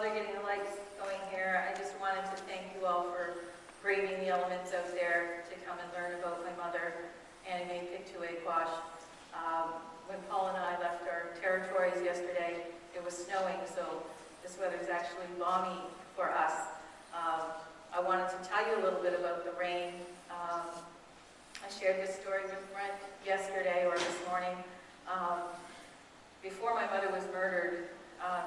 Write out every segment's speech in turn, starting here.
while they're getting the lights going here, I just wanted to thank you all for braving the elements out there to come and learn about my mother, Annie Mae Pictou Aquash. When Paul and I left our territories yesterday, it was snowing, so this weather is actually balmy for us. I wanted to tell you a little bit about the rain. I shared this story with Brent yesterday or this morning. Before my mother was murdered,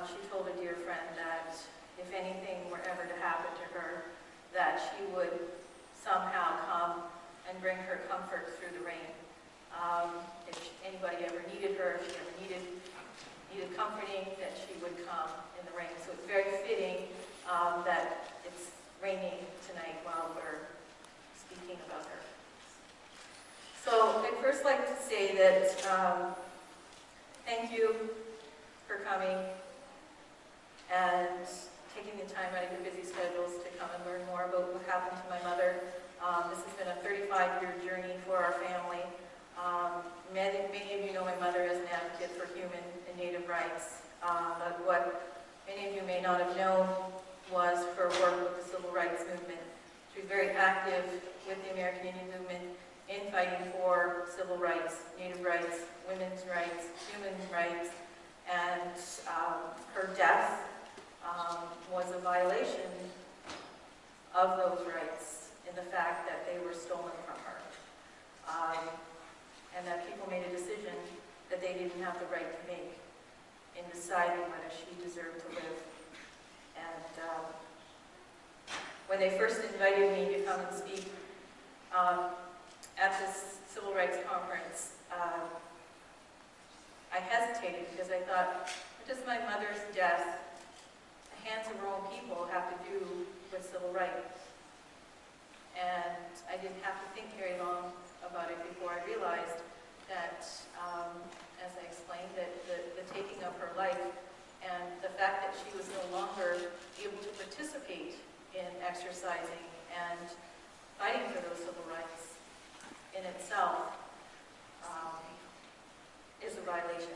she told a dear friend that if anything were ever to happen to her, that she would somehow come and bring her comfort through the rain. If anybody ever needed her, if she ever needed comforting, that she would come in the rain. So it's very fitting that it's raining tonight while we're speaking about her. So I'd first like to say that thank you for coming and taking the time out of your busy schedules to come and learn more about what happened to my mother. This has been a 35-year journey for our family. Many of you know my mother as an advocate for human and native rights. But what many of you may not have known was her work with the civil rights movement. She was very active with the American Indian movement in fighting for civil rights, native rights, women's rights, human rights, and her death was a violation of those rights in the fact that they were stolen from her. And that people made a decision that they didn't have the right to make in deciding whether she deserved to live. And when they first invited me to come and speak at this civil rights conference, I hesitated because I thought, what does my mother's death, the hands of her own people, have to do with civil rights? And I didn't have to think very long about it before I realized that, as I explained, that the taking of her life and the fact that she was no longer able to participate in exercising and fighting for those civil rights in itself is a violation.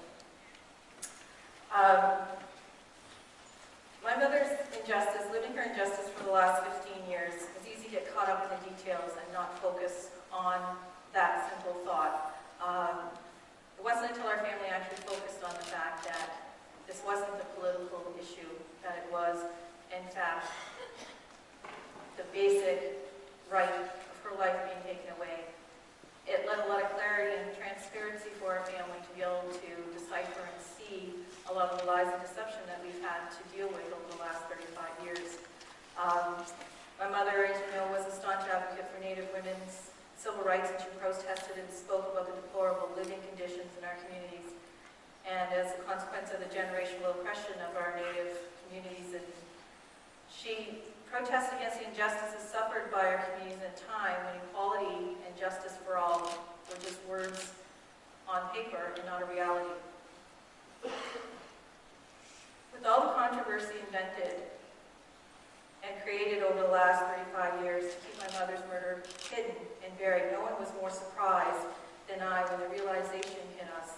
My mother's injustice, living her injustice for the last 15 years, it's easy to get caught up in the details and not focus on that simple thought. It wasn't until our family actually focused on the fact that this wasn't a political issue, that it was, in fact, the basic right of her life being taken away. It led a lot of clarity and transparency for our family to be able to decipher and see a lot of the lies and deception that we've had to deal with over the last 35 years. My mother, as you know, was a staunch advocate for Native women's civil rights, and she protested and spoke about the deplorable living conditions in our communities. And as a consequence of the generational oppression of our Native communities, and she protested against the injustices suffered by our communities in a time when equality and justice for all were just words on paper and not a reality. With all the controversy invented and created over the last 35 years to keep my mother's murder hidden and buried, no one was more surprised than I when the realization hit us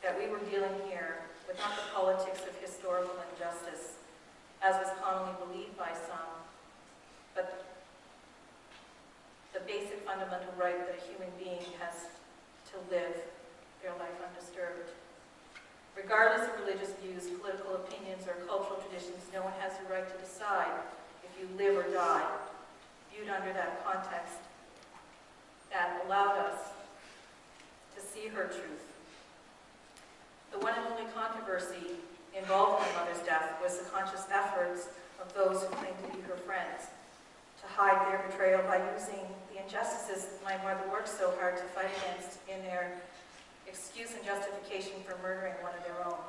that we were dealing here with not the politics of historical injustice, as was commonly believed by some, but the basic fundamental right that a human being has to live their life undisturbed. Regardless of religious views, political opinions, or cultural traditions, no one has the right to decide if you live or die. Viewed under that context, that allowed us to see her truth. The one and only controversy involved in my mother's death was the conscious efforts of those who claimed to be her friends to hide their betrayal by using the injustices my mother worked so hard to fight against in their excuse and justification for murdering one of their own,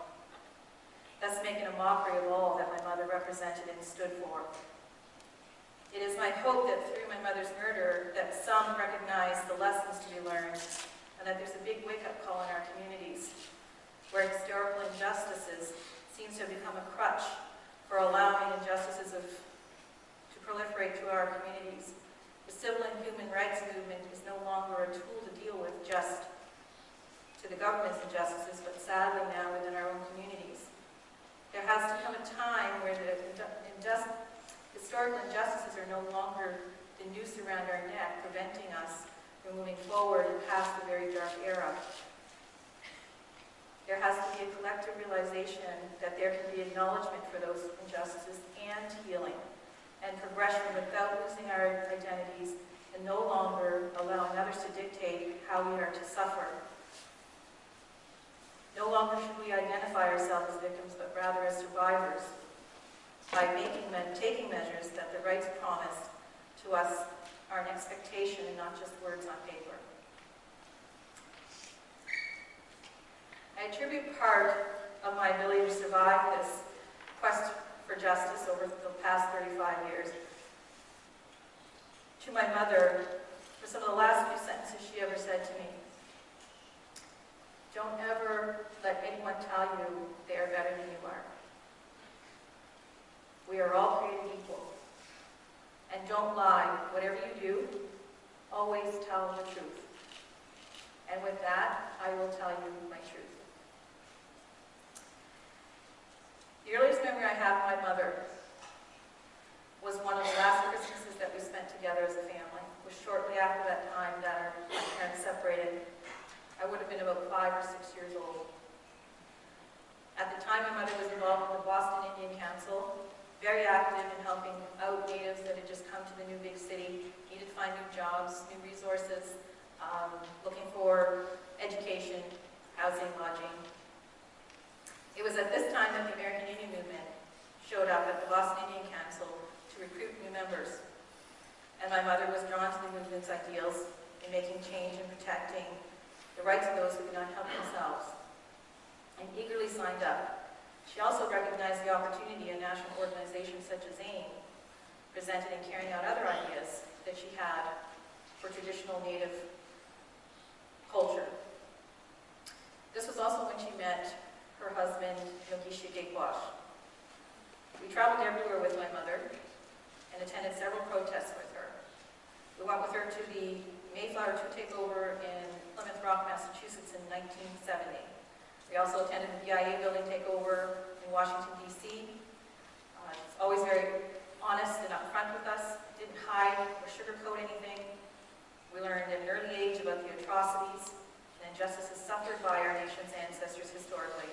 thus making a mockery of all that my mother represented and stood for. It is my hope that through my mother's murder that some recognize the lessons to be learned and that there's a big wake-up call in our communities where historical injustices seems to have become a crutch for allowing injustices to proliferate through our communities. The civil and human rights movement is no longer a tool to deal with just to the government's injustices, but sadly now within our own communities. There has to come a time where the historical injustices are no longer the noose around our neck, preventing us from moving forward and past the very dark era. There has to be a collective realization that there can be acknowledgement for those injustices and healing and progression without losing our identities and no longer allowing others to dictate how we are to suffer. No longer should we identify ourselves as victims, but rather as survivors by taking measures that the rights promised to us are an expectation and not just words on paper. I attribute part of my ability to survive this quest for justice over the past 35 years to my mother for some of the last few sentences she ever said to me. Don't ever let anyone tell you they are better than you are. We are all created equal. And don't lie. Whatever you do, always tell the truth. And with that, I will tell you my truth. The earliest memory I have of my mother was one of the last Christmases that we spent together as a family. It was shortly after that time that my parents separated. I would have been about 5 or 6 years old. At the time, my mother was involved in the Boston Indian Council, very active in helping out natives that had just come to the new big city, needed to find new jobs, new resources, looking for education, housing, lodging. It was at this time that the American Indian movement showed up at the Boston Indian Council to recruit new members. And my mother was drawn to the movement's ideals in making change and protecting the rights of those who could not help themselves, and eagerly signed up. She also recognized the opportunity a national organization such as AIM presented in carrying out other ideas that she had for traditional Native culture. This was also when she met her husband, Mae Pictou Aquash. We traveled everywhere with my mother and attended several protests with her. We went with her to the Mayflower II takeover in Plymouth Rock, Massachusetts in 1970. We also attended the BIA building takeover in Washington, D.C. She's always very honest and upfront with us, didn't hide or sugarcoat anything. We learned at an early age about the atrocities and injustices suffered by our nation's ancestors historically.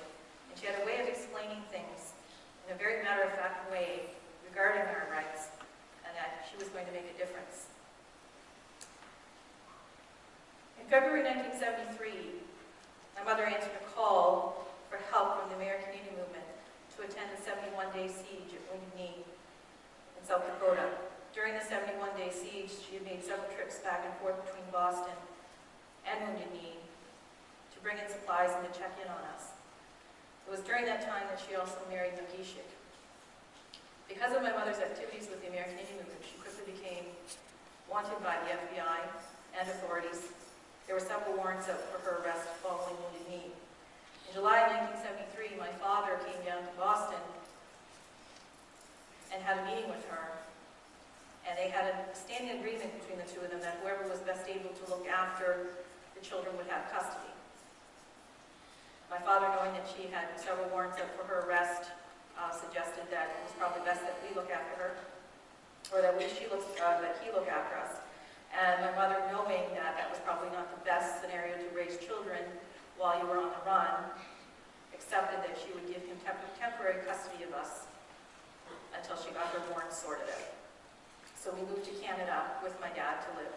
And she had a way of explaining things in a very matter-of-fact way regarding our rights, and that she was going to make a difference. In February 1973, my mother answered a call for help from the American Indian movement to attend the 71-day siege at Wounded Knee in South Dakota. During the 71-day siege, she had made several trips back and forth between Boston and Wounded Knee to bring in supplies and to check in on us. It was during that time that she also married Mae Pictou. Because of my mother's activities with the American Indian movement, she quickly became wanted by the FBI and authorities. There were several warrants out for her arrest following Wounded Knee. In July 1973, my father came down to Boston and had a meeting with her. And they had a standing agreement between the two of them that whoever was best able to look after the children would have custody. My father, knowing that she had several warrants out for her arrest, suggested that it was probably best that we look after her, or that he look after us. And my mother, knowing that that was probably not the best scenario to raise children while you were on the run, accepted that she would give him temporary custody of us until she got her warrants sorted out. So we moved to Canada with my dad to live.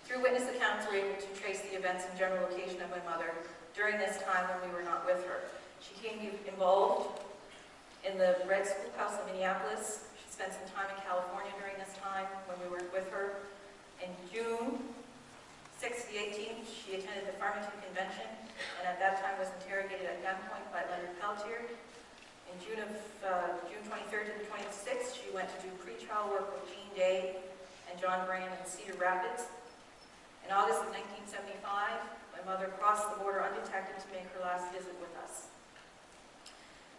Through witness accounts, we were able to trace the events and general location of my mother during this time when we were not with her. She came involved in the Red Schoolhouse in Minneapolis. She spent some time in California during this time when we weren't with her. In June 6th to the 18th, she attended the Farmington Convention, and at that time was interrogated at gunpoint by Leonard Peltier. In June 23rd to the 26th, she went to do pretrial work with Jean Day and John Graham in Cedar Rapids. In August of 1975, my mother crossed the border undetected to make her last visit with us.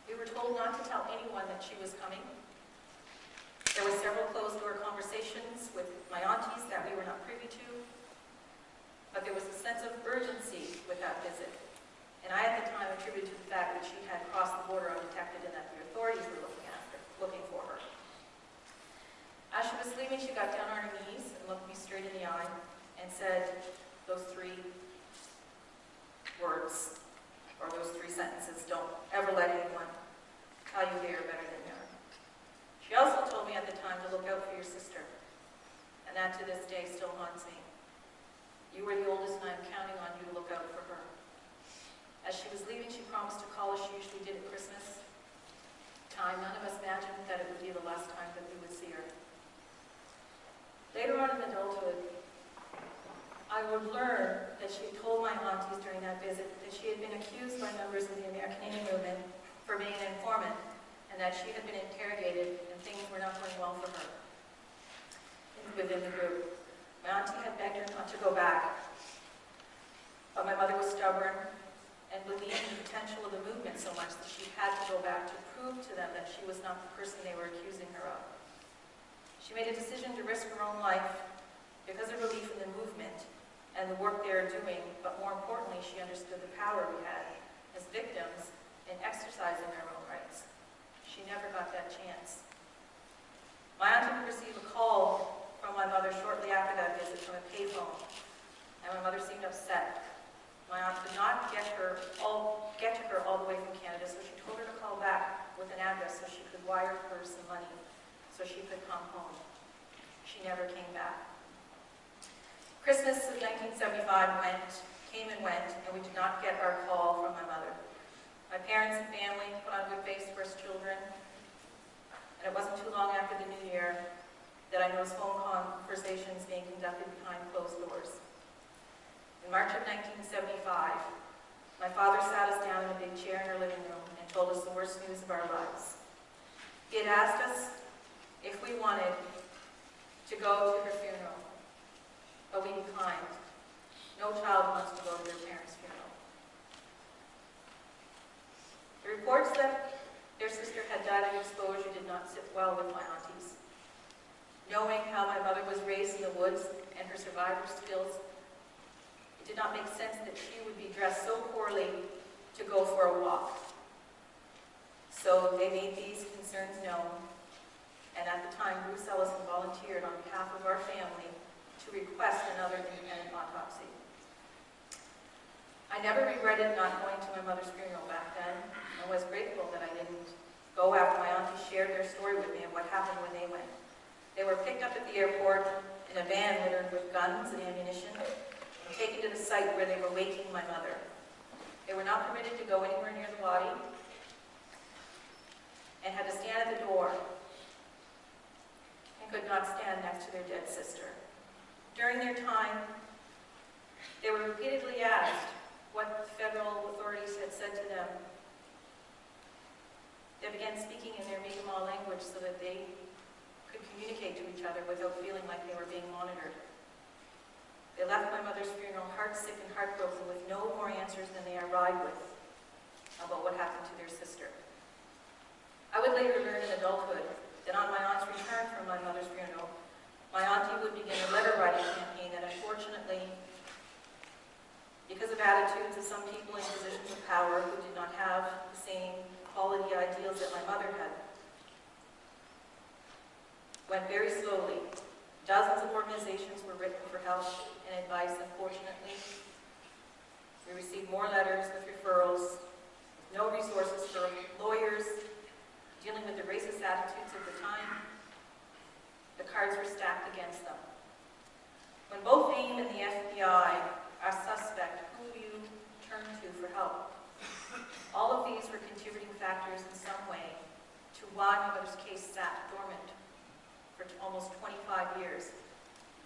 We were told not to tell anyone that she was coming. There were several closed-door conversations with my aunties that we were not privy to, but there was a sense of urgency with that visit. And I, at the time, attributed to the fact that she had crossed the border undetected. me, she got down on her knees and looked me straight in the eye and said those 3 words, or those 3 sentences: don't ever let anyone tell you they are better than you are. She also told me at the time to look out for your sister, and that to this day still haunts me. You were the oldest, and I am counting on you to look out for her. As she was leaving, she promised to call as she usually did at Christmas time. None of us imagined that it would be the last time that we would see her. Later on in adulthood, I would learn that she had told my aunties during that visit that she had been accused by members of the American Indian movement for being an informant, and that she had been interrogated and things were not going well for her within the group. My auntie had begged her not to go back, but my mother was stubborn and believed in the potential of the movement so much that she had to go back to prove to them that she was not the person they were accusing her of. She made a decision to risk her own life because of belief in the movement and the work they are doing, but more importantly, she understood the power we had as victims in exercising our own rights. She never got that chance. My auntie would receive a call from my mother shortly after that visit from a payphone, and my mother seemed upset. My aunt could not get to her all the way from Canada, so she told her to call back with an address so she could wire her some money so she could come home. She never came back. Christmas of 1975 came and went, and we did not get our call from my mother. My parents and family put on a good face for us children, and it wasn't too long after the New Year that I noticed phone conversations being conducted behind closed doors. In March of 1975, my father sat us down in a big chair in our living room and told us the worst news of our lives. He had asked us if we wanted to go to her funeral, but we declined. No child wants to go to their parents' funeral. The reports that their sister had died of exposure did not sit well with my aunties. Knowing how my mother was raised in the woods and her survivor skills, it did not make sense that she would be dressed so poorly to go for a walk. So they made these concerns known, and at the time, Bruce Ellison volunteered on behalf of our family to request another independent autopsy. I never regretted not going to my mother's funeral back then, and was grateful that I didn't go after my aunties shared their story with me of what happened when they went. They were picked up at the airport in a van littered with guns and ammunition and taken to the site where they were waking my mother. They were not permitted to go anywhere near the body and had to stand at the door and could not stand next to their dead sister. During their time, they were repeatedly asked what the federal authorities had said to them. They began speaking in their Mi'kmaq language so that they could communicate to each other without feeling like they were being monitored. They left my mother's funeral heartsick and heartbroken with no more answers than they arrived with about what happened to their sister. I would later learn in adulthood that on my aunt's return from my mother's funeral, my auntie would begin a letter writing campaign that unfortunately, because of attitudes of some people in positions of power who did not have the same quality ideals that my mother had, went very slowly. Dozens of organizations were written for help and advice. Unfortunately, we received more letters with referrals, no resources for lawyers dealing with the racist attitudes of the time. The cards were stacked against them. When both AIM and the FBI are suspect, who do you turn to for help? All of these were contributing factors in some way to why my mother's case sat dormant for almost 25 years.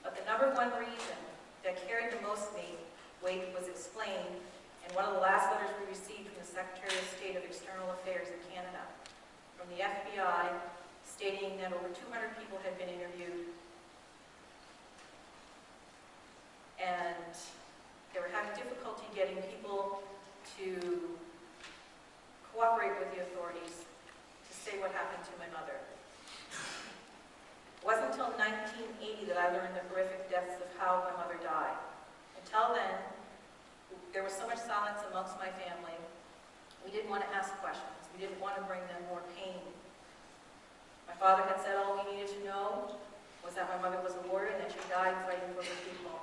But the number one reason that carried the most weight was explained in one of the last letters we received from the Secretary of State of External Affairs in Canada, from the FBI, stating that over 200 people had been interviewed, and they were having difficulty getting people to cooperate with the authorities to say what happened to my mother. It wasn't until 1980 that I learned the horrific deaths of how my mother died. Until then, there was so much silence amongst my family. We didn't want to ask questions. We didn't want to bring them more pain. My father had said all we needed to know was that my mother was a warrior and that she died fighting for her people.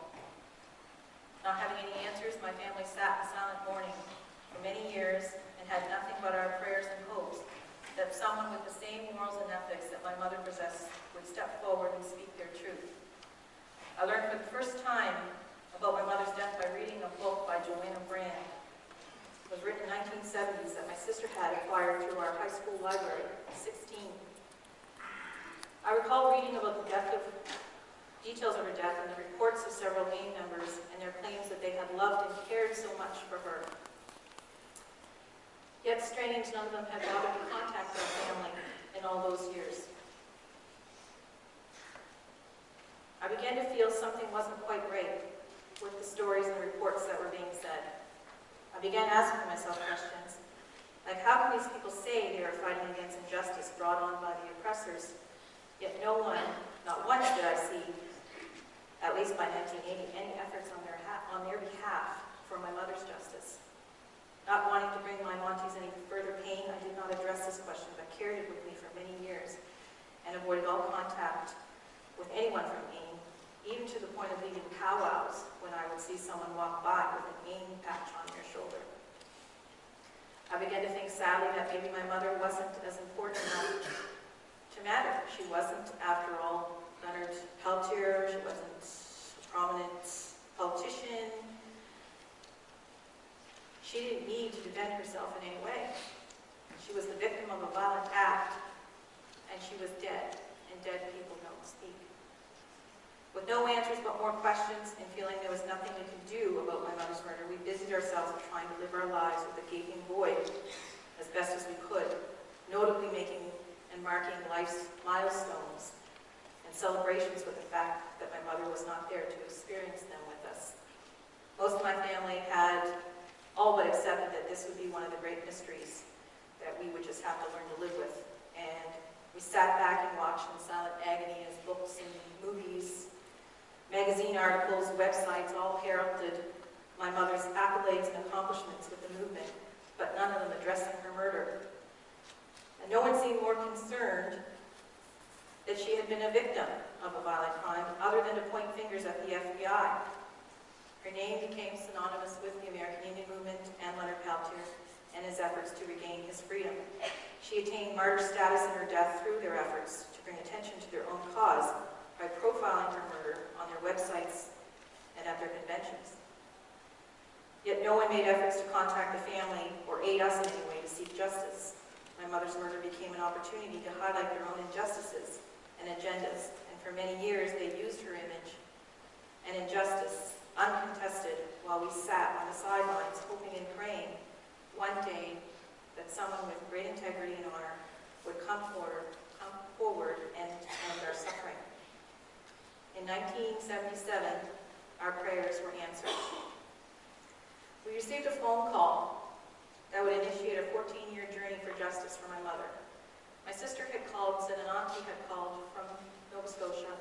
Not having any answers, my family sat in silent mourning for many years and had nothing but our prayers and hopes that someone with the same morals and ethics that my mother possessed would step forward and speak their truth. I learned for the first time about my mother's death by reading a book by Joanna Brand. It was written in the 1970s that my sister had acquired through our high school library at 16. I recall reading about the details of her death and the reports of several gang members and their claims that they had loved and cared so much for her. Yet strange, none of them had bothered to contact their family in all those years. I began to feel something wasn't quite right with the stories and reports that were being said. I began asking myself questions, like how can these people say they are fighting against injustice brought on by the oppressors, yet no one, not once did I see, at least by 1980, any efforts on their behalf for my mother's justice. Not wanting to bring my aunties any further pain, I did not address this question, but carried it with me for many years and avoided all contact with anyone from Maine, even to the point of leaving powwows when I would see someone walk by with a Maine patch on their shoulder. I began to think sadly that maybe my mother wasn't as important enough to matter. She wasn't, after all, Leonard Peltier. She wasn't a prominent politician. She didn't need to defend herself in any way. She was the victim of a violent act, and she was dead, and dead people don't speak. With no answers but more questions, and feeling there was nothing we could do about my mother's murder, we busied ourselves with trying to live our lives with a gaping void as best as we could, notably making and marking life's milestones and celebrations with the fact that my mother was not there to experience them with us. Most of my family had all but accepted that this would be one of the great mysteries that we would just have to learn to live with. And we sat back and watched in silent agony as books and movies, magazine articles, websites all heralded my mother's accolades and accomplishments with the movement, but none of them addressing her murder. And no one seemed more concerned that she had been a victim of a violent crime other than to point fingers at the FBI. Her name became synonymous with the American Indian movement and Leonard Peltier and his efforts to regain his freedom. She attained martyr status in her death through their efforts to bring attention to their own cause by profiling her murder on their websites and at their conventions. Yet no one made efforts to contact the family or aid us in any way to seek justice. My mother's murder became an opportunity to highlight their own injustices and agendas, and for many years they used her image and injustice uncontested while we sat on the sidelines hoping and praying one day that someone with great integrity and honor would come forward and end our suffering. In 1977, our prayers were answered. We received a phone call that would initiate a 14-year journey for justice for my mother. My sister had called and said an auntie had called from Nova Scotia,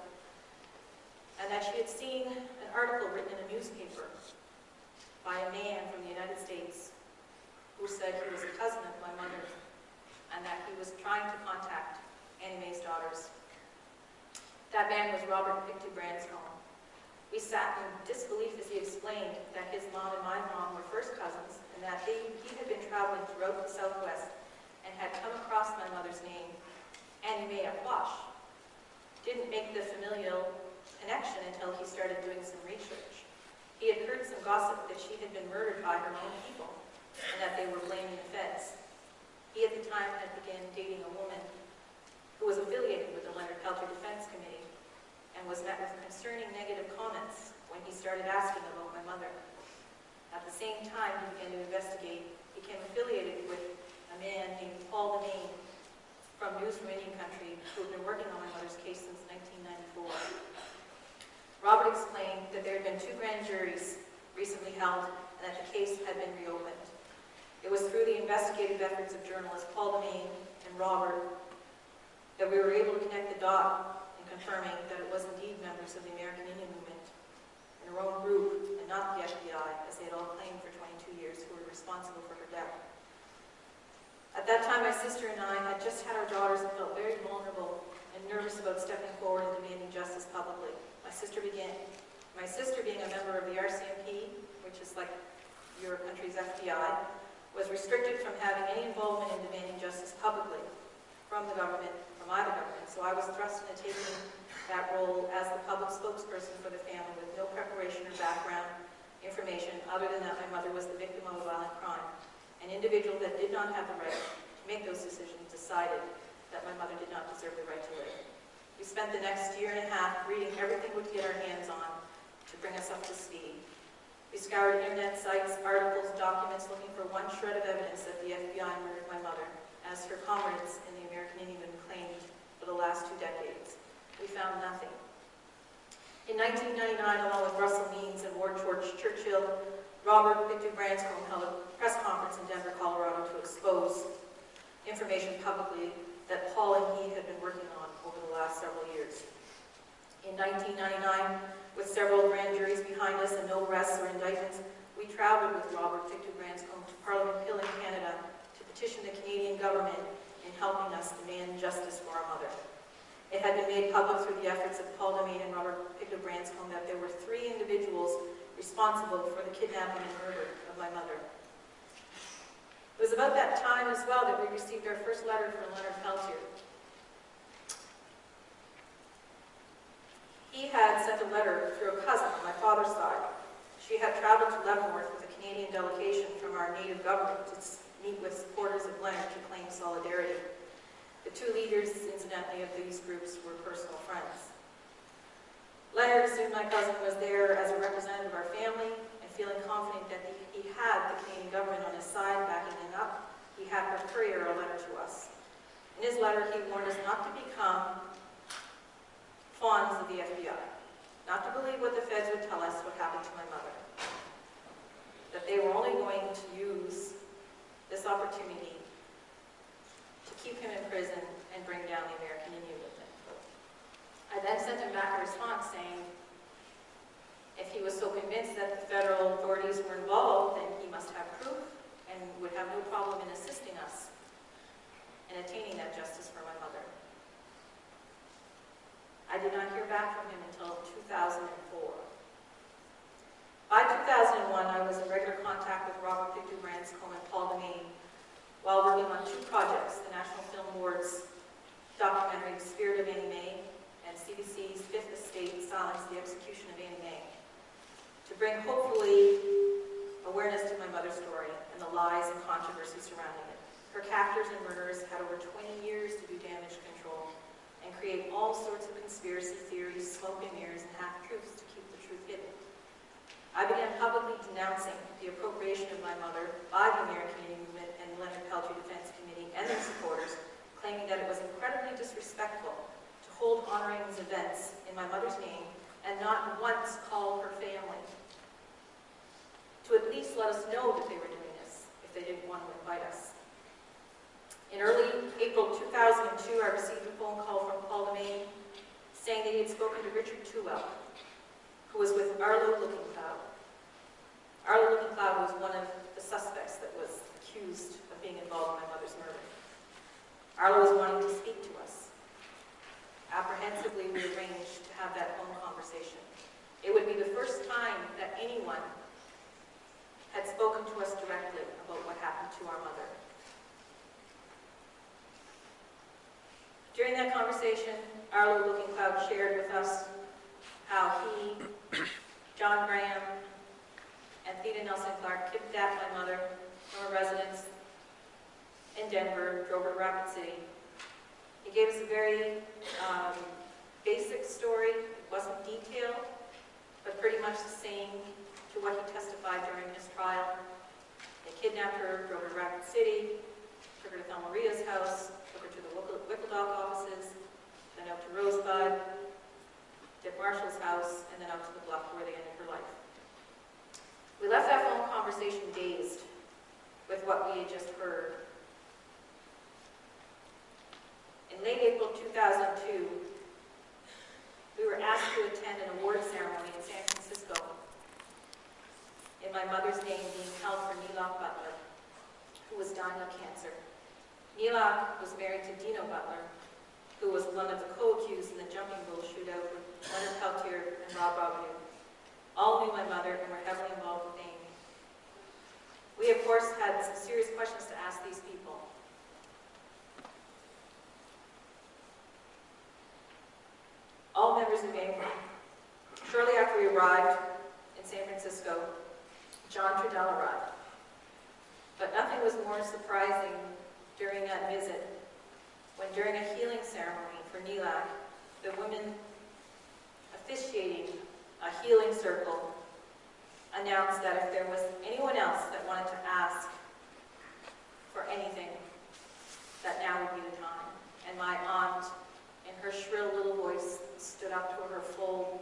and that she had seen an article written in a newspaper by a man from the United States who said he was a cousin of my mother's, and that he was trying to contact Annie Mae's daughters. That man was Robert Pictou Maloney. We sat in disbelief as he explained that his mom and my mom were first cousins, and that he had been traveling throughout the Southwest and had come across my mother's name, Annie Mae Aquash. Didn't make the familial connection until he started doing some research. He had heard some gossip that she had been murdered by her own people and that they were blaming the feds. He at the time had begun dating a woman who was affiliated with the Leonard Peltier Defense Committee and was met with concerning negative comments when he started asking about my mother. At the same time, he began to investigate, became affiliated with a man named Paul Denise from News from Indian Country who had been working on my mother's case since 1994. Robert explained that there had been 2 grand juries recently held and that the case had been reopened. It was through the investigative efforts of journalists Paul Denise and Robert that we were able to connect the dot in confirming that it was indeed members of the American Indian movement and her own group and not the FBI, as they had all claimed for 22 years, who were responsible for her death. At that time, my sister and I had just had our daughters and felt very vulnerable and and nervous about stepping forward and demanding justice publicly. My sister being a member of the RCMP, which is like your country's FBI, was restricted from having any involvement in demanding justice publicly from the government, from either government. So I was thrust into taking that role as the public spokesperson for the family with no preparation or background information other than that my mother was the victim of a violent crime. An individual that did not have the right to make those decisions decided that my mother did not deserve the right to live. We spent the next year and a half reading everything we could get our hands on to bring us up to speed. We scoured internet sites, articles, documents, looking for one shred of evidence that the FBI murdered my mother, as her comrades in the American Indian claimed for the last 2 decades. We found nothing. In 1999, along with Russell Means and Ward Churchill, Robert Pictou Branscombe held a press conference in Denver, Colorado to expose information publicly that Paul and he had been working on over the last several years. In 1999, with several grand juries behind us and no arrests or indictments, we traveled with Robert Pictou Branscombe to Parliament Hill in Canada to petition the Canadian government in helping us demand justice for our mother. It had been made public through the efforts of Paul Demain and Robert Pictou Branscombe that there were 3 individuals responsible for the kidnapping and murder of my mother. It was about that time as well that we received our first letter from Leonard Peltier. He had sent a letter through a cousin on my father's side. She had traveled to Leavenworth with a Canadian delegation from our native government to meet with supporters of Leonard to claim solidarity. The 2 leaders, incidentally, of these groups were personal friends. Leonard assumed my cousin was there as a representative of our family, and feeling confident that he had the Canadian government on his side backing him up, he had her courier a letter to us. In his letter, he warned us not to become fawns of the FBI, not to believe what the feds would tell us what happened to my mother, that they were only going to use this opportunity to keep him in prison and bring down the American Indian movement. I then sent him back a response saying, if he was so convinced that the federal authorities were involved, then he must have proof and would have no problem in assisting us in attaining that justice for my mother. I did not hear back from him until 2004. By 2001, I was in regular contact with Robert Pictou Branscombe and Paul Demain while working on 2 projects, the National Film Board's documentary The Spirit of Annie Mae and CBC's Fifth Estate Silence the Execution of Annie Mae, to bring hopefully awareness to my mother's story and the lies and controversy surrounding it. Her captors and murderers had over 20 years to do damage control and create all sorts of conspiracy theories, smoke and mirrors, and half-truths to keep the truth hidden. I began publicly denouncing the appropriation of my mother by the American Indian Movement and the Leonard Peltier Defense Committee and their supporters, claiming that it was incredibly disrespectful to hold honoring these events in my mother's name and not once call her family to at least let us know that they were doing this if they didn't want to invite us. In early April 2002, I received a phone call from Paul Demain saying that he had spoken to Richard Tuwell, who was with Arlo Looking Cloud. Arlo Looking Cloud was one of the suspects that was accused of being involved in my mother's murder. Arlo was wanting to speak to us. Apprehensively, we arranged to have that phone conversation. It would be the first time that anyone had spoken to us directly about what happened to our mother. During that conversation, Arlo Looking Cloud shared with us how he, John Graham, and Theda Nelson Clark kidnapped my mother from a residence in Denver, drove her to Rapid City. He gave us a very basic story. It wasn't detailed, but pretty much the same to what he testified during his trial. They kidnapped her, drove her to Rapid City, took her to Thelma Rita's house, took her to the Wickledock offices, then out to Rosebud, Dick Marshall's house, and then out to the bluff where they ended her life. We left that phone conversation dazed with what we had just heard. In late April 2002, we were asked to attend an award ceremony in San Francisco in my mother's name being held for Neelock Butler, who was dying of cancer. Neelock was married to Dino Butler, who was one of the co-accused in the jumping bull shootout with Leonard Peltier and Rob Robidoux. All knew my mother and were heavily involved with Amy. We, of course, had some serious questions to ask these people. All members of Amy. Shortly after we arrived in San Francisco, John Trudell arrived. But nothing was more surprising during that visit when during a healing ceremony for NELAC, the women officiating a healing circle announced that if there was anyone else that wanted to ask for anything, that now would be the time. And my aunt, in her shrill little voice, stood up to her full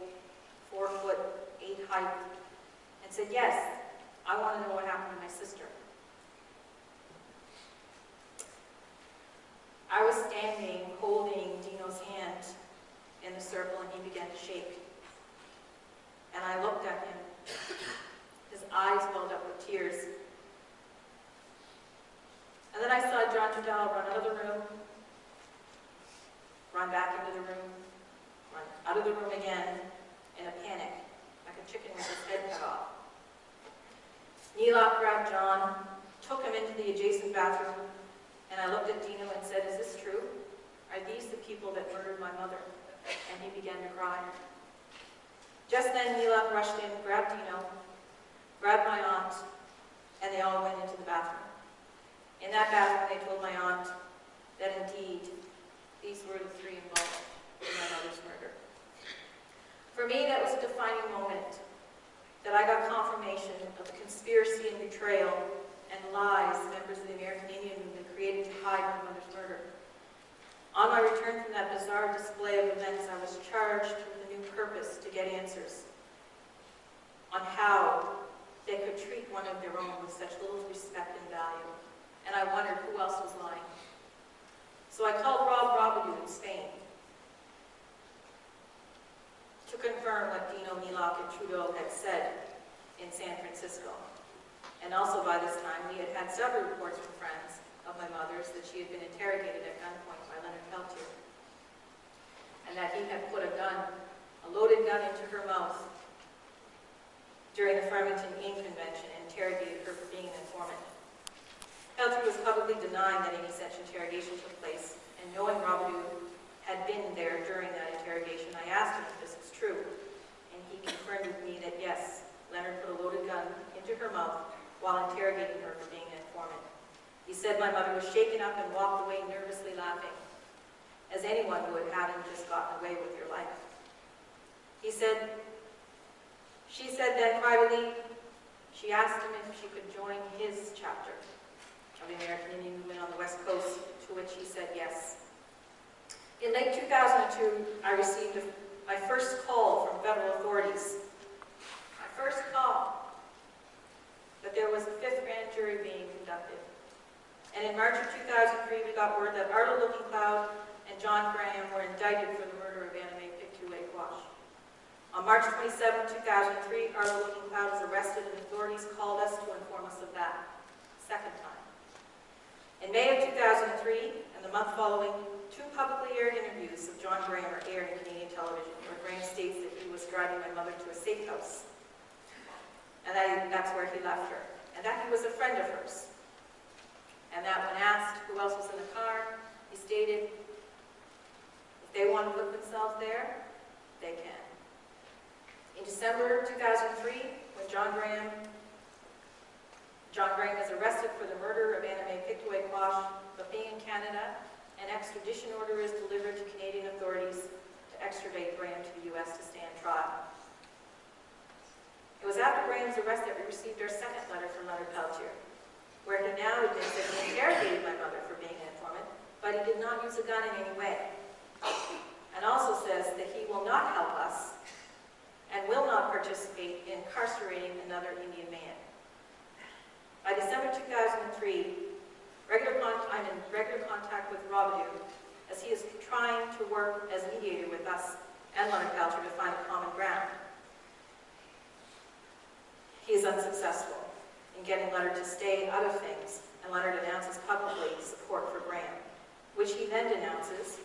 4'8" height and said, "Yes, I want to know what happened to my sister." I was standing holding Dino's hand in the circle and he began to shake. And I looked at him. His eyes welled up with tears. And then I saw John Trudell run out of the room, run back into the room, run out of the room again in a panic, like a chicken with his head cut off. NELAC grabbed John, took him into the adjacent bathroom, and I looked at Dino and said, "Is this true? Are these the people that murdered my mother?" And he began to cry. Just then, NELAC rushed in, grabbed Dino, grabbed my aunt, and they all went into the bathroom. In that bathroom, they told my aunt that indeed, these were the three involved in my mother's murder. For me, that was a defining moment, that I got confirmation of the conspiracy and betrayal and lies members of the American Indian movement created to hide my mother's murder. On my return from that bizarre display of events, I was charged with a new purpose to get answers on how they could treat one of their own with such little respect and value. And I wondered who else was lying. So I called Rob Robidoux in Spain to confirm what Dino, NELAC, and Trudeau had said in San Francisco. And also by this time, we had had several reports from friends of my mother's that she had been interrogated at gunpoint by Leonard Peltier, and that he had put a loaded gun into her mouth during the Farmington AIM convention and interrogated her for being an informant. Peltier was publicly denying that any such interrogation took place, and knowing Robidoux had been there during that interrogation, I asked him if this was true, and he confirmed with me that yes, Leonard put a loaded gun into her mouth while interrogating her for being an informant. He said my mother was shaken up and walked away nervously laughing, as anyone would having just gotten away with your life. She said then privately, she asked him if she could join his chapter of the American Indian movement on the West Coast, to which he said yes. In late 2002, I received my first call from federal authorities. My first call. That there was a 5th grand jury being conducted. And in March of 2003, we got word that Arlo Looking Cloud and John Graham were indicted for the murder of Annie Mae Pictou Aquash. On March 27, 2003, Arlo Looking Cloud was arrested and authorities called us to inform us of that second time. In May of 2003, and the month following, 2 publicly aired interviews of John Graham are aired in Canadian television, where Graham states that he was driving my mother to a safe house, and that's where he left her, and that he was a friend of hers. And that when asked who else was in the car, he stated, if they want to put themselves there, they can. In December 2003, when John Graham was arrested for the murder of Annie Mae Pictou Aquash, but being in Canada, an extradition order is delivered to Canadian authorities to extradite Graham to the U.S. to stand trial. It was after Graham's arrest that we received our second letter from Leonard Peltier, where he now admits that he interrogated my mother for being an informant, but he did not use a gun in any way. And also says that he will not help us and will not participate in incarcerating another Indian man. By December 2003, I'm in regular contact with Robidoux as he is trying to work as mediator with us and Leonard Peltier to find a common ground. He is unsuccessful in getting Leonard to stay out of things, and Leonard announces publicly support for Graham, which he then denounces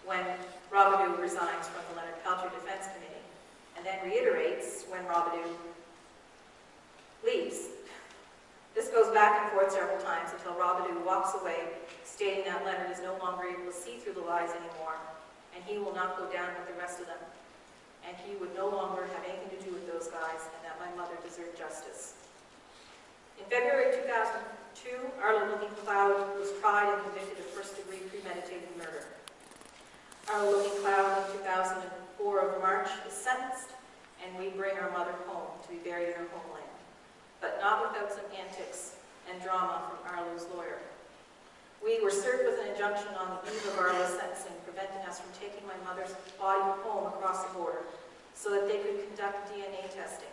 when Robidoux resigns from the Leonard Peltier Defense Committee, and then reiterates when Robidoux leaves. This goes back and forth several times until Robidoux walks away, stating that Leonard is no longer able to see through the lies anymore, and he will not go down with the rest of them, and he would no longer have anything to do with those guys, and that my mother deserved justice. In February 2002, Arlo Looking Cloud was tried and convicted of first-degree premeditated murder. Arlo Looking Cloud in 2004 of March is sentenced, and we bring our mother home to be buried in her homeland, but not without some antics and drama from Arlo's lawyer. We were served with an injunction on the eve of Arlo's sentencing, preventing us from taking my mother's body home across the border so that they could conduct DNA testing.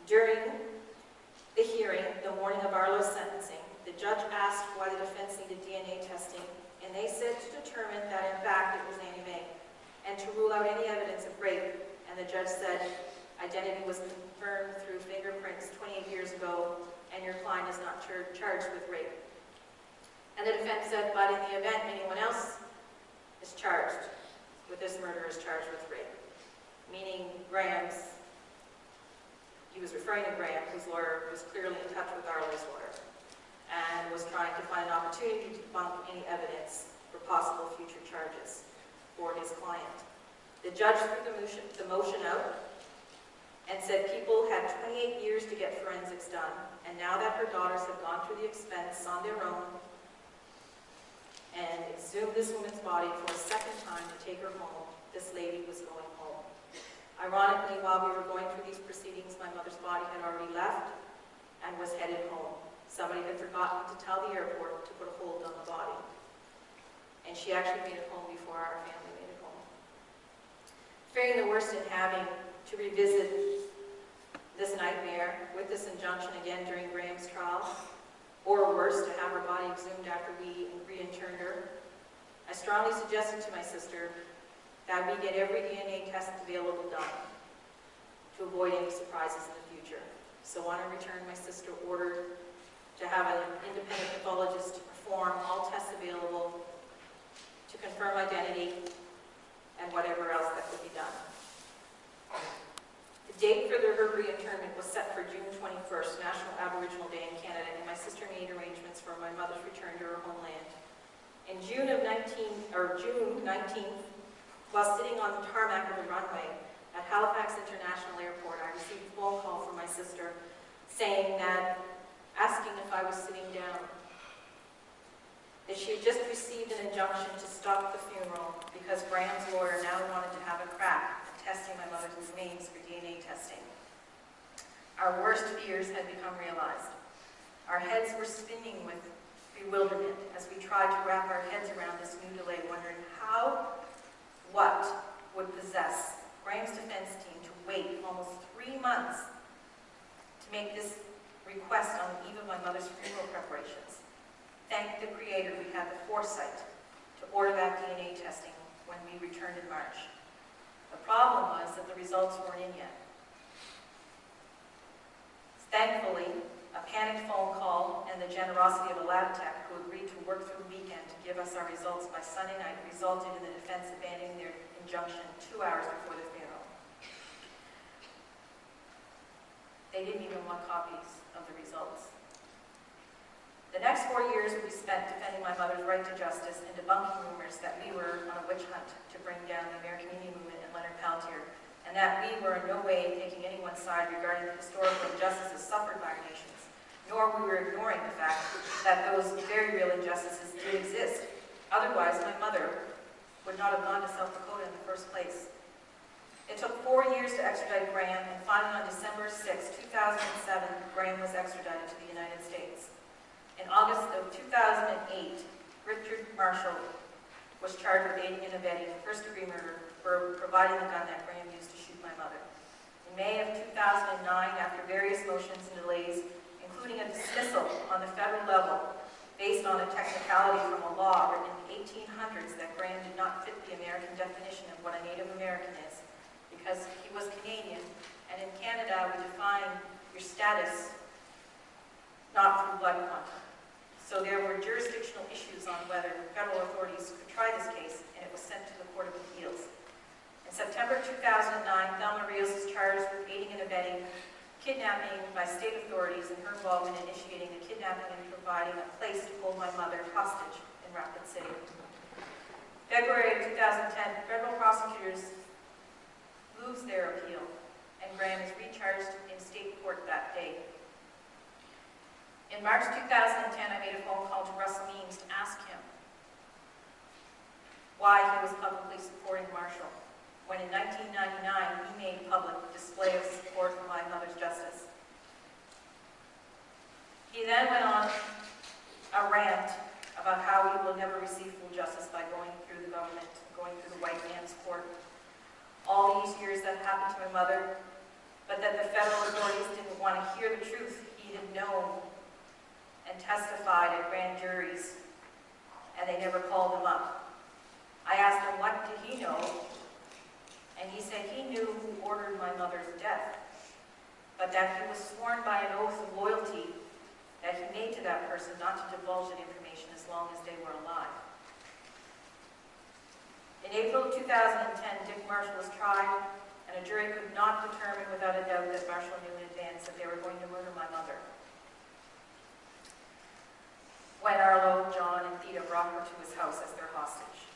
During the hearing, the morning of Arlo's sentencing, the judge asked why the defense needed DNA testing, and they said to determine that in fact it was Annie Mae, and to rule out any evidence of rape, and the judge said identity was confirmed through fingerprints 28 years ago, and your client is not charged with rape. And the defense said, but in the event anyone else is charged with this murder is charged with rape, meaning Graham's. He was referring to Graham, whose lawyer was clearly in touch with Arlo's lawyer, and was trying to find an opportunity to debunk any evidence for possible future charges for his client. The judge threw the motion out and said people had 28 years to get forensics done, and now that her daughters have gone through the expense on their own and exhumed this woman's body for a second time to take her home, this lady was going home. Ironically, while we were going through these proceedings, my mother's body had already left and was headed home. Somebody had forgotten to tell the airport to put a hold on the body, and she actually made it home before our family made it home. Fearing the worst in having to revisit this nightmare with this injunction again during Graham's trial, or worse, to have her body exhumed after we re-interned her, I strongly suggested to my sister that we get every DNA test available done to avoid any surprises in the future. So on her return, my sister ordered to have an independent pathologist to perform all tests available to confirm identity and whatever else that could be done. The date for her re-internment was set for June 21st, National Aboriginal Day in Canada, and my sister made arrangements for my mother's return to her homeland. In June 19th, while sitting on the tarmac of the runway at Halifax International Airport, I received a phone call from my sister asking if I was sitting down. That she had just received an injunction to stop the funeral because Graham's lawyer now wanted to have a crack at testing my mother's remains for DNA testing. Our worst fears had become realized. Our heads were spinning with bewilderment as we tried to wrap our heads around this new delay, wondering what would possess Graham's defense team to wait almost 3 months to make this request on the eve of my mother's funeral preparations. Thank the Creator we had the foresight to order that DNA testing when we returned in March. The problem was that the results weren't in yet. Thankfully, a panicked phone call and the generosity of a lab tech who agreed to work through the weekend to give us our results by Sunday night resulted in the defense abandoning their injunction 2 hours before the funeral. They didn't even want copies of the results. The next 4 years would be spent defending my mother's right to justice and debunking rumors that we were on a witch hunt to bring down the American Indian movement and Leonard Peltier, and that we were in no way taking anyone's side regarding the historical injustices suffered by our nations, nor we were ignoring the fact that those very real injustices did exist. Otherwise, my mother would not have gone to South Dakota in the first place. It took 4 years to extradite Graham, and finally on December 6, 2007, Graham was extradited to the United States. In August of 2008, Richard Marshall was charged with aiding and abetting first-degree murder for providing the gun that Graham used to shoot my mother. In May of 2009, after various motions and delays, including a dismissal on the federal level based on a technicality from a law written in the 1800s that Graham did not fit the American definition of what a Native American is, because he was Canadian, and in Canada we define your status not through blood quantum. So there were jurisdictional issues on whether federal authorities could try this case, and it was sent to the Court of Appeals. In September 2009, Thelma Rios is charged with aiding and abetting kidnapping by state authorities and her involvement in initiating the kidnapping and providing a place to hold my mother hostage in Rapid City. February 2010, federal prosecutors lose their appeal, and Graham is recharged in state court that day. In March 2010, I made a phone call to Russell Means to ask him why he was publicly supporting Marshall, when in 1999 he made public display of support for my mother's justice. He then went on a rant about how we will never receive full justice by going through the government, going through the white man's court. All these years that happened to my mother, but that the federal authorities didn't want to hear the truth he had known and testified at grand juries, and they never called him up. I asked him, what did he know? And he said he knew who ordered my mother's death, but that he was sworn by an oath of loyalty that he made to that person not to divulge that information as long as they were alive. In April of 2010, Dick Marshall was tried, and a jury could not determine without a doubt that Marshall knew in advance that they were going to murder my mother. When Arlo, John, and Theda brought her to his house as their hostage.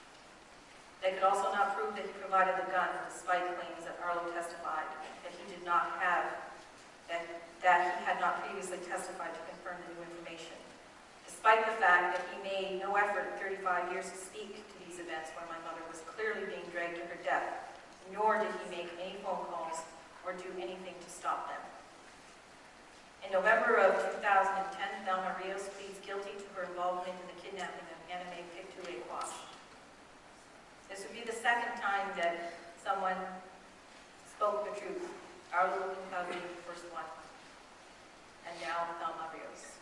They could also not prove that he provided the gun, despite claims that Arlo testified that he did not have, that he had not previously testified to confirm the new information. Despite the fact that he made no effort in 35 years to speak to these events when my mother was clearly being dragged to her death, nor did he make any phone calls or do anything to stop them. In November of 2010, Thelma Rios pleads guilty to her involvement in the kidnapping of Annie Mae Pictou Aquash. This would be the second time that someone spoke the truth. Arlo Pictou being the first one, and now Thelma Rios.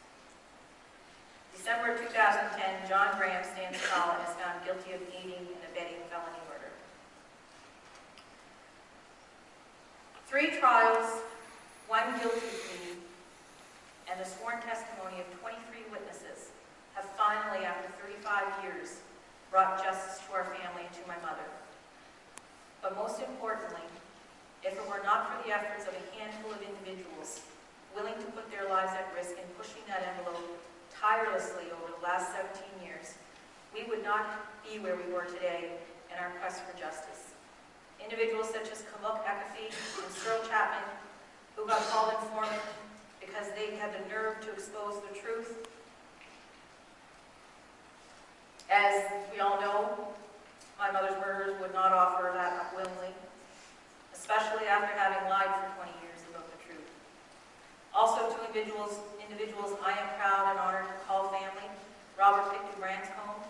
December 2010, John Graham stands trial and is found guilty of aiding and abetting felony murder. 3 trials, 1 guilty plea, and the sworn testimony of 23 witnesses have finally, after 35 years, brought justice to our family and to my mother. But most importantly, if it were not for the efforts of a handful of individuals willing to put their lives at risk in pushing that envelope tirelessly over the last 17 years, we would not be where we were today in our quest for justice. Individuals such as Kamuk Akafee and Cyril Chapman, who got called informant because they had the nerve to expose the truth. As we all know, my mother's murderers would not offer that up willingly, especially after having lied for 20 years about the truth. Also to individuals I am proud and honored to call family, Robert Pictou Branscombe,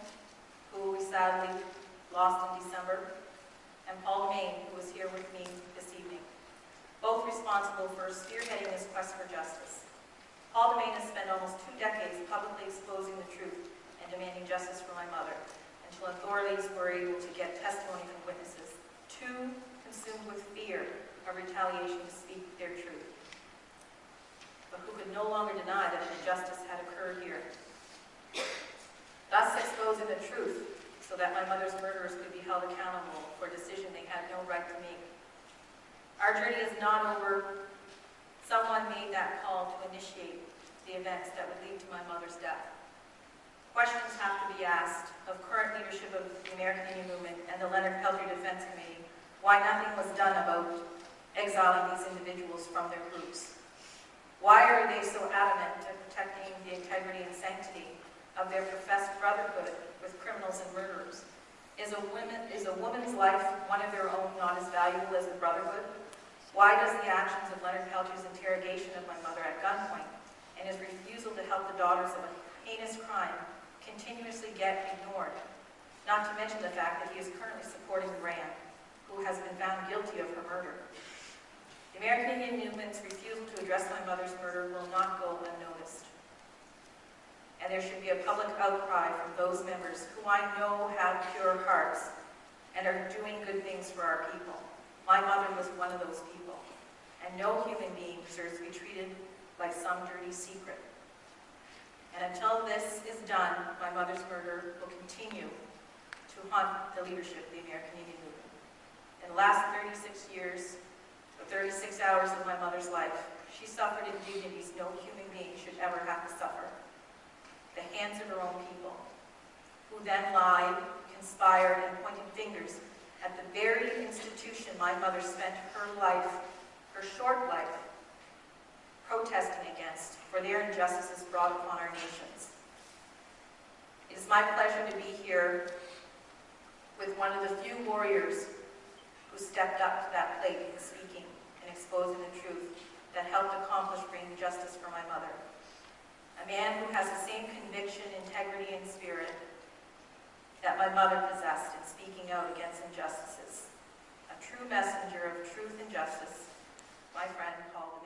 who we sadly lost in December, and Paul Maine, who was here with me this evening, both responsible for spearheading this quest for justice. Paul Maine has spent almost 2 decades publicly exposing the truth and demanding justice for my mother, until authorities were able to get testimony from witnesses, too consumed with fear of retaliation to speak their truth, but who could no longer deny that an injustice had occurred here, thus exposing the truth so that my mother's murderers could be held accountable for a decision they had no right to make. Our journey is not over. Someone made that call to initiate the events that would lead to my mother's death. Questions have to be asked of current leadership of the American Indian Movement and the Leonard Peltier Defense Committee why nothing was done about exiling these individuals from their groups. Why are they so adamant at protecting the integrity and sanctity of their professed brotherhood with criminals and murderers? Is a woman's life, one of their own, not as valuable as the brotherhood? Why does the actions of Leonard Peltier's interrogation of my mother at gunpoint and his refusal to help the daughters of a heinous crime continuously get ignored? Not to mention the fact that he is currently supporting Graham, who has been found guilty of her murder. The American Indian Movement's refusal to address my mother's murder will not go unnoticed. And there should be a public outcry from those members who I know have pure hearts and are doing good things for our people. My mother was one of those people, and no human being deserves to be treated like some dirty secret. And until this is done, my mother's murder will continue to haunt the leadership of the American Indian movement. In the last 36 years, the 36 hours of my mother's life, she suffered indignities no human being should ever have to suffer. The hands of her own people, who then lied, conspired, and pointed fingers at the very institution my mother spent her life, her short life, protesting against for their injustices brought upon our nations. It is my pleasure to be here with one of the few warriors who stepped up to that plate in speaking and exposing the truth that helped accomplish bringing justice for my mother. A man who has the same conviction, integrity, and spirit that my mother possessed in speaking out against injustices. A true messenger of truth and justice, my friend Paul.